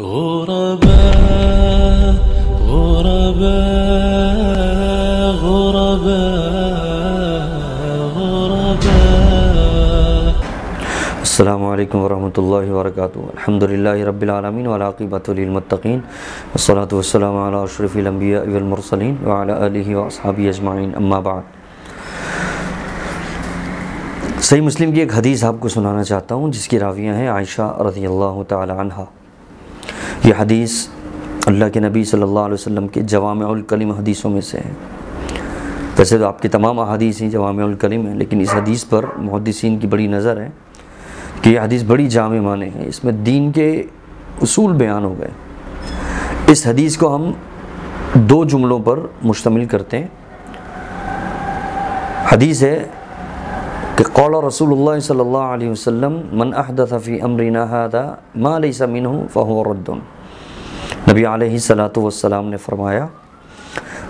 غرباء غرباء غرباء غرباء. السلام علیکم ورحمۃ اللہ وبرکاتہ. الحمدللہ رب العالمین والعاقبۃ للمتقین والصلاۃ والسلام علی اشرف الانبیاء والمرسلین وعلی آلہ واصحابہ اجمعین. اما بعد. صحیح مسلم کی ایک حدیث آپ کو سنانا چاہتا ہوں جس کی راویہ ہیں عائشہ رضی اللہ تعالی عنہا. یہ حدیث اللہ کے نبی صلی اللہ علیہ وسلم کے جوامع الکلم حدیثوں میں سے ہے. ویسے تو آپ کی تمام احادیث ہی جوامع الکلم ہیں، لیکن اس حدیث پر محدثین کی بڑی نظر ہے کہ یہ حدیث بڑی جامع معنی ہے. اس میں دین کے اصول بیان ہو گئے. اس حدیث کو ہم دو جملوں پر مشتمل کرتے ہیں. حدیث ہے کہ قول رسول اللہ صلی اللہ علیہ وسلم من احدث فی امرنا ھذا ما لیس منہ فہو رد. نبی علیہ الصلوۃ والسلام نے فرمایا،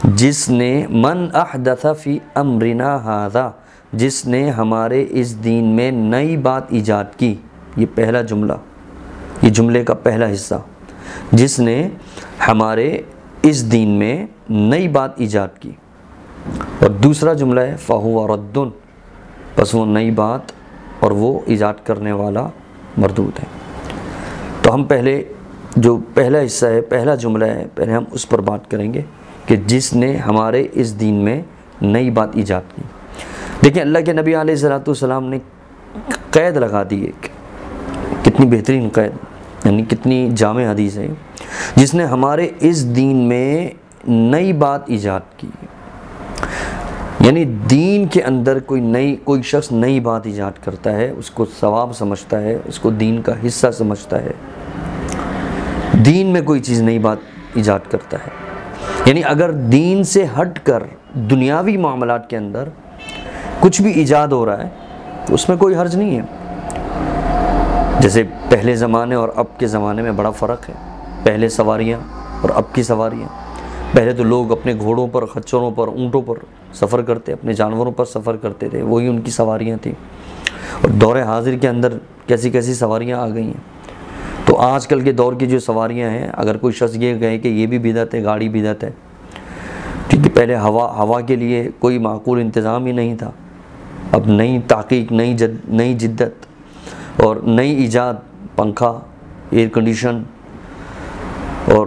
جس نے من احدث فی امرنا ھذا، جس نے ہمارے اس دین میں نئی بات ایجاد کی. یہ پہلا جملہ، یہ جملے کا پہلا حصہ، جس نے ہمارے اس دین میں نئی بات ایجاد کی. اور دوسرا جملہ ہے فہو رد، بس وہ نئی بات اور وہ ایجاد کرنے والا مردود ہے. تو ہم پہلے جو پہلا حصہ ہے، پہلا جملہ ہے، پہلے ہم اس پر بات کریں گے کہ جس نے ہمارے اس دین میں نئی بات ایجاد کی. دیکھیں اللہ کے نبی علیہ الصلوۃ والسلام نے قید لگا دی ہے. کتنی بہترین قید، یعنی کتنی جامع حدیث ہے. جس نے ہمارے اس دین میں نئی بات ایجاد کی، یعنی دین کے اندر کوئی شخص نئی بات ایجاد کرتا ہے، اس کو ثواب سمجھتا ہے، اس کو دین کا حصہ سمجھتا ہے. دین میں کوئی چیز نئی بات ایجاد کرتا ہے، یعنی اگر دین سے ہٹ کر دنیاوی معاملات کے اندر کچھ بھی ایجاد ہو رہا ہے تو اس میں کوئی حرج نہیں ہے. جیسے پہلے زمانے اور اب کے زمانے میں بڑا فرق ہے. پہلے سواریاں اور اب کی سواریاں. پہلے تو لوگ اپنے گھوڑوں پر، خچروں پر، اونٹوں پر سفر کرتے، اپنے جانوروں پر سفر کرتے تھے، وہی ان کی سواریاں تھیں. اور دور حاضر کے اندر کیسی کیسی سواریاں آ گئی ہیں. تو آج کل کے دور کی جو سواریاں ہیں، اگر کوئی شخص یہ کہے کہ یہ بھی بدعت ہے، گاڑی بدعت ہے، کیونکہ پہلے ہوا کے لیے کوئی معقول انتظام ہی نہیں تھا. اب نئی تحقیق، نئی جدت اور نئی ایجاد، پنکھا، ایئر کنڈیشن. اور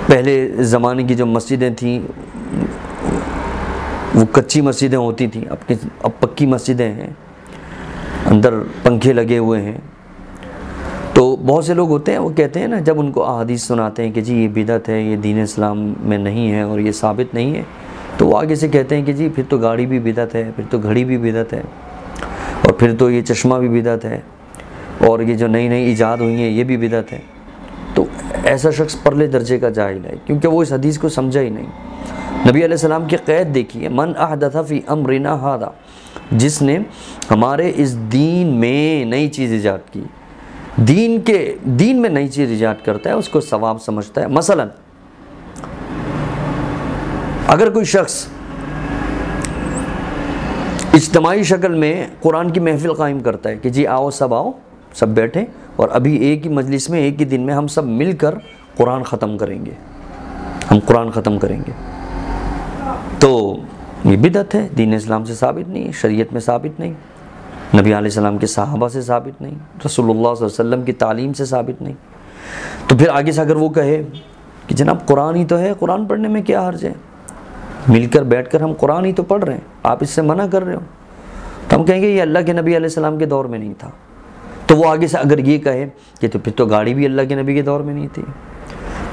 پہلے زمانے کی جو مسجدیں تھیں وہ کچی مسجدیں ہوتی تھیں، اب پکی مسجدیں ہیں، اندر پنکھے لگے ہوئے ہیں. تو بہت سے لوگ ہوتے ہیں وہ کہتے ہیں نا، جب ان کو احادیث سناتے ہیں کہ جی یہ بدعت ہے، یہ دین اسلام میں نہیں ہے اور یہ ثابت نہیں ہے، تو وہ آگے سے کہتے ہیں کہ جی پھر تو گاڑی بھی بدعت ہے، پھر تو گھڑی بھی بدعت ہے، اور پھر تو یہ چشمہ بھی بدعت ہے، اور یہ جو نئی ایجاد ہوئی ہیں یہ بھی بدعت ہے. تو ایسا شخص پرلے درجے کا جاہل ہے، کیونکہ وہ اس حدیث کو سمجھا ہی نہیں. نبی علیہ السلام کی قید دیکھیے، من احدث فی امرنا ھذا، جس نے ہمارے اس دین میں نئی چیز ایجاد کی. دین میں نئی چیز ایجاد کرتا ہے، اس کو ثواب سمجھتا ہے. مثلا اگر کوئی شخص اجتماعی شکل میں قرآن کی محفل قائم کرتا ہے کہ جی آؤ، سب بیٹھیں اور ابھی ایک ہی مجلس میں، ایک ہی دن میں ہم سب مل کر قرآن ختم کریں گے، تو یہ بدعت ہے، دین اسلام سے ثابت نہیں، شریعت میں ثابت نہیں، نبی علیہ السلام کے صحابہ سے ثابت نہیں، رسول اللہ صلی اللہ علیہ وسلم کی تعلیم سے ثابت نہیں. تو پھر آگے سے اگر وہ کہے کہ جناب قرآن ہی تو ہے، قرآن پڑھنے میں کیا حرج ہے، مل کر بیٹھ کر ہم قرآن ہی تو پڑھ رہے ہیں، آپ اس سے منع کر رہے ہو، تو ہم کہیں گے یہ اللہ کے نبی علیہ السلام کے دور میں نہیں تھا. تو وہ آگے سے اگر یہ کہے کہ تو پھر تو گاڑی بھی اللہ کے نبی کے دور میں نہیں تھی،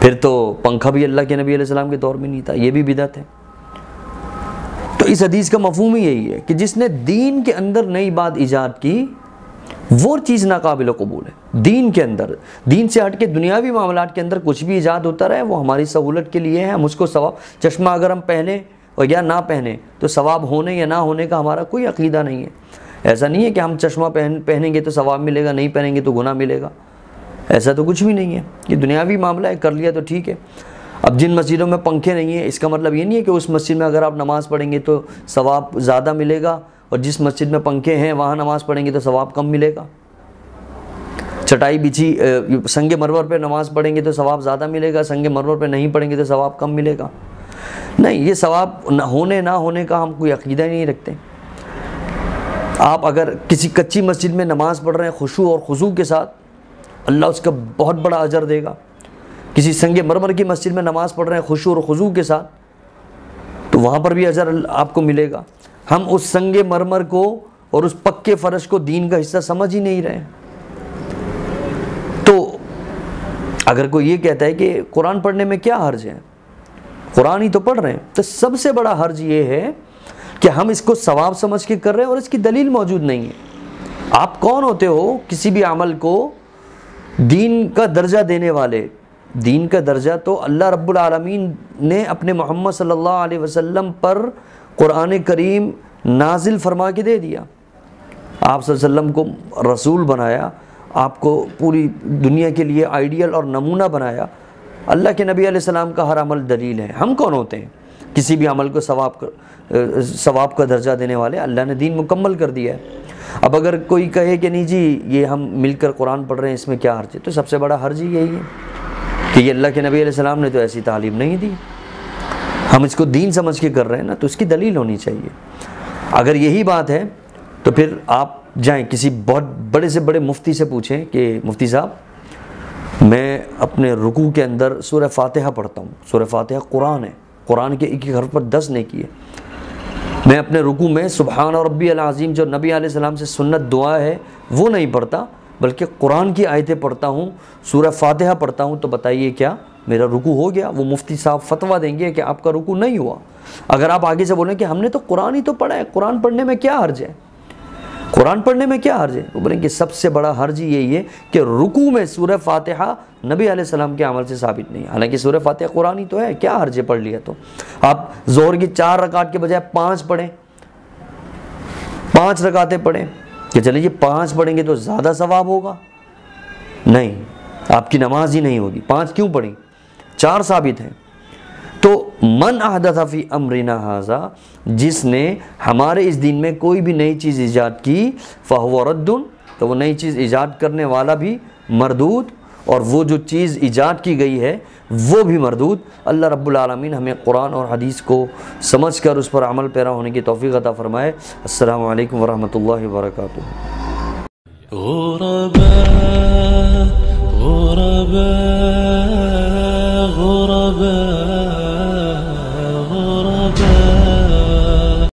پھر تو پنکھا بھی اللہ کے نبی علیہ السلام کے دور میں نہیں تھا، یہ بھی بدعت ہے. تو اس حدیث کا مفہوم ہی یہی ہے کہ جس نے دین کے اندر نئی بات ایجاد کی وہ چیز ناقابل قبول ہے. دین کے اندر، دین سے ہٹ کے دنیاوی معاملات کے اندر کچھ بھی ایجاد ہوتا رہے، وہ ہماری سہولت کے لیے ہے، ہم اس کو ثواب. چشمہ اگر ہم پہنیں اور یا نہ پہنیں تو ثواب ہونے یا نہ ہونے کا ہمارا کوئی عقیدہ نہیں ہے. ایسا نہیں ہے کہ ہم چشمہ پہنیں گے تو ثواب ملے گا، نہیں پہنیں گے تو گناہ ملے گا. ایسا تو کچھ بھی نہیں ہے. یہ دنیاوی معاملہ ہے، کر لیا تو ٹھیک ہے. اب جن مسجدوں میں پنکھے نہیں ہیں، اس کا مطلب یہ نہیں ہے کہ اس مسجد میں اگر آپ نماز پڑھیں گے تو ثواب زیادہ ملے گا، اور جس مسجد میں پنکھے ہیں وہاں نماز پڑھیں گے تو ثواب کم ملے گا. چٹائی بچھی سنگ مرمر پہ نماز پڑھیں گے تو ثواب زیادہ ملے گا، سنگ مرمر پہ نہیں پڑھیں گے تو ثواب کم ملے گا. نہیں، یہ ثواب ہونے نہ ہونے کا ہم کوئی عقیدہ ہی نہیں رکھتے. آپ اگر کسی کچی مسجد میں نماز پڑھ رہے ہیں خشوع اور خضوع کے ساتھ، اللہ اس کا بہت بڑا اجر دے گا. کسی سنگ مرمر کی مسجد میں نماز پڑھ رہے ہیں خشوع اور خضوع کے ساتھ، تو وہاں پر بھی اجر آپ کو ملے گا. ہم اس سنگ مرمر کو اور اس پکے فرش کو دین کا حصہ سمجھ ہی نہیں رہے. تو اگر کوئی یہ کہتا ہے کہ قرآن پڑھنے میں کیا حرج ہے، قرآن ہی تو پڑھ رہے ہیں، تو سب سے بڑا حرج یہ ہے کہ ہم اس کو ثواب سمجھ کے کر رہے ہیں اور اس کی دلیل موجود نہیں ہے. آپ کون ہوتے ہو کسی بھی عمل کو دین کا درجہ دینے والے؟ دین کا درجہ تو اللہ رب العالمین نے اپنے محمد صلی اللہ علیہ وسلم پر قرآن کریم نازل فرما کے دے دیا. آپ صلی اللہ علیہ وسلم کو رسول بنایا، آپ کو پوری دنیا کے لیے آئیڈیل اور نمونہ بنایا. اللہ کے نبی علیہ السلام کا ہر عمل دلیل ہے. ہم کون ہوتے ہیں کسی بھی عمل کو ثواب کا درجہ دینے والے؟ اللہ نے دین مکمل کر دیا ہے. اب اگر کوئی کہے کہ نہیں جی یہ ہم مل کر قرآن پڑھ رہے ہیں اس میں کیا حرج ہے، تو سب سے بڑا حرج یہی ہے کہ یہ اللہ کے نبی علیہ السلام نے تو ایسی تعلیم نہیں دی. ہم اس کو دین سمجھ کے کر رہے ہیں نا، تو اس کی دلیل ہونی چاہیے. اگر یہی بات ہے تو پھر آپ جائیں کسی بہت بڑے سے بڑے مفتی سے پوچھیں کہ مفتی صاحب میں اپنے رکوع کے اندر سورہ فاتحہ پڑھتا ہوں. سورہ فاتحہ قرآن ہے، قرآن کے ایک ایک حرف پر 10 نیکی ہے. میں اپنے رکوع میں سبحان ربی العظیم جو نبی علیہ السلام سے سنت دعا ہے وہ نہیں پڑھتا، بلکہ قرآن کی آیتیں پڑھتا ہوں، سورہ فاتحہ پڑھتا ہوں. تو بتائیے کیا میرا رکوع ہو گیا؟ وہ مفتی صاحب فتویٰ دیں گے کہ آپ کا رکوع نہیں ہوا. اگر آپ آگے سے بولیں کہ ہم نے تو قرآن ہی تو پڑھا ہے، قرآن پڑھنے میں کیا حرج ہے، قرآن پڑھنے میں کیا حرج ہے، وہ بولیں کہ سب سے بڑا حرج یہی ہے کہ رکوع میں سورہ فاتحہ نبی علیہ السلام کے عمل سے ثابت نہیں. حالانکہ سورہ فاتحہ قرآن ہی تو ہے، کیا حرج ہے پڑھ لیا تو. آپ ظہر کی 4 رکعت کے بجائے 5 پڑھیں، 5 رکعتیں پڑھیں کہ چلیے یہ 5 پڑھیں گے تو زیادہ ثواب ہوگا. نہیں، آپ کی نماز ہی نہیں ہوگی. 5 کیوں پڑھیں؟ 4 ثابت ہیں. تو من احدث فی امرنا ھذا، جس نے ہمارے اس دین میں کوئی بھی نئی چیز ایجاد کی، فہو رد، تو وہ نئی چیز ایجاد کرنے والا بھی مردود، اور وہ جو چیز ایجاد کی گئی ہے وہ بھی مردود. اللہ رب العالمین ہمیں قرآن اور حدیث کو سمجھ کر اس پر عمل پیرا ہونے کی توفیق عطا فرمائے. السلام علیکم ورحمۃ اللہ وبرکاتہ. غرباء غرباء